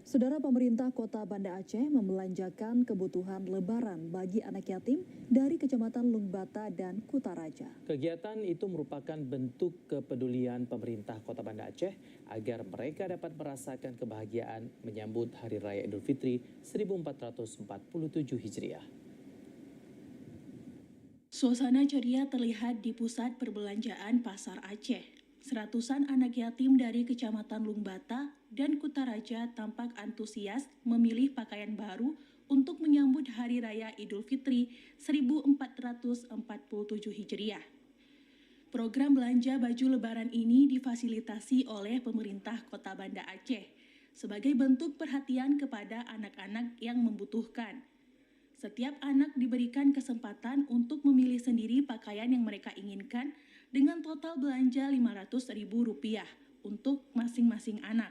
Saudara, pemerintah Kota Banda Aceh membelanjakan kebutuhan lebaran bagi anak yatim dari Kecamatan Lungbata dan Kutaraja. Kegiatan itu merupakan bentuk kepedulian pemerintah Kota Banda Aceh agar mereka dapat merasakan kebahagiaan menyambut Hari Raya Idul Fitri 1447 Hijriah. Suasana ceria terlihat di pusat perbelanjaan Pasar Aceh. Seratusan anak yatim dari Kecamatan Lungbata dan Kutaraja tampak antusias memilih pakaian baru untuk menyambut Hari Raya Idul Fitri 1447 Hijriah. Program belanja baju lebaran ini difasilitasi oleh pemerintah Kota Banda Aceh sebagai bentuk perhatian kepada anak-anak yang membutuhkan. Setiap anak diberikan kesempatan untuk memilih sendiri pakaian yang mereka inginkan dengan total belanja Rp500.000 untuk masing-masing anak.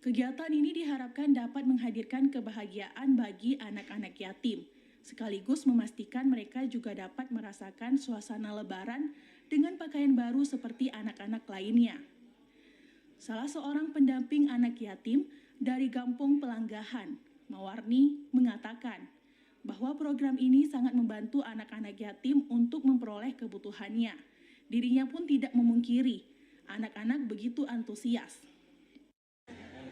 Kegiatan ini diharapkan dapat menghadirkan kebahagiaan bagi anak-anak yatim, sekaligus memastikan mereka juga dapat merasakan suasana lebaran dengan pakaian baru seperti anak-anak lainnya. Salah seorang pendamping anak yatim dari Kampung Pelanggahan, Mawarni, mengatakan bahwa program ini sangat membantu anak-anak yatim untuk memperoleh kebutuhannya. Dirinya pun tidak memungkiri, anak-anak begitu antusias.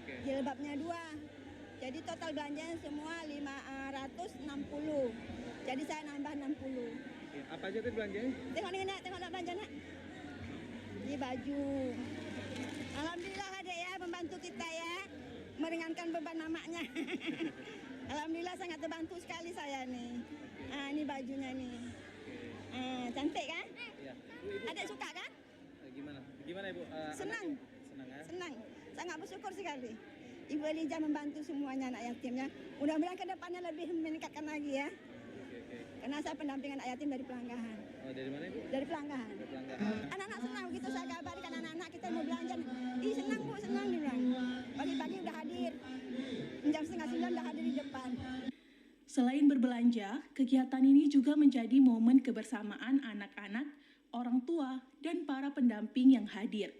Jilbabnya 2, jadi total belanjanya semua 560, jadi saya nambah 60. Apa aja tuh belanjanya? Tengok nih nak, tengok nak belanja nak. Ini baju. Alhamdulillah adek ya, membantu kita ya, meringankan beban mamaknya. Alhamdulillah sangat terbantu sekali saya nih. Ini bajunya nih. Cantik kan? Iya. Adek suka kan? Gimana Ibu? Senang. Senang ya? Senang. Sangat bersyukur sekali. Ibu Elijah membantu semuanya anak yatimnya. Mudah-mudahan ke depannya lebih meningkatkan lagi ya. Oke. Karena saya pendampingan anak yatim dari Pelanggahan. Oh, dari mana Ibu? Dari Pelanggahan. Dari Pelanggahan. Anak-anak senang begitu saya kabarkan anak-anak kita mau belanja. Ih senang Bu, senang dibilang. Pagi-pagi udah hadir. Jam 8:30 udah hadir di depan. Selain berbelanja, kegiatan ini juga menjadi momen kebersamaan anak-anak, orang tua, dan para pendamping yang hadir.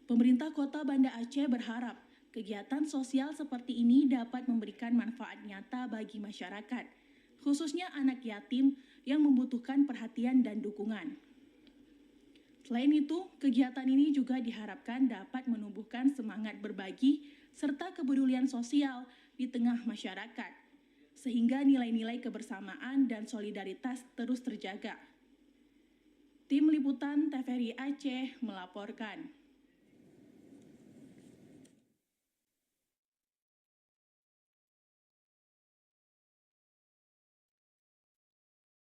Pemerintah Kota Banda Aceh berharap kegiatan sosial seperti ini dapat memberikan manfaat nyata bagi masyarakat, khususnya anak yatim yang membutuhkan perhatian dan dukungan. Selain itu, kegiatan ini juga diharapkan dapat menumbuhkan semangat berbagi serta kepedulian sosial di tengah masyarakat, sehingga nilai-nilai kebersamaan dan solidaritas terus terjaga. Tim Liputan TVRI Aceh melaporkan.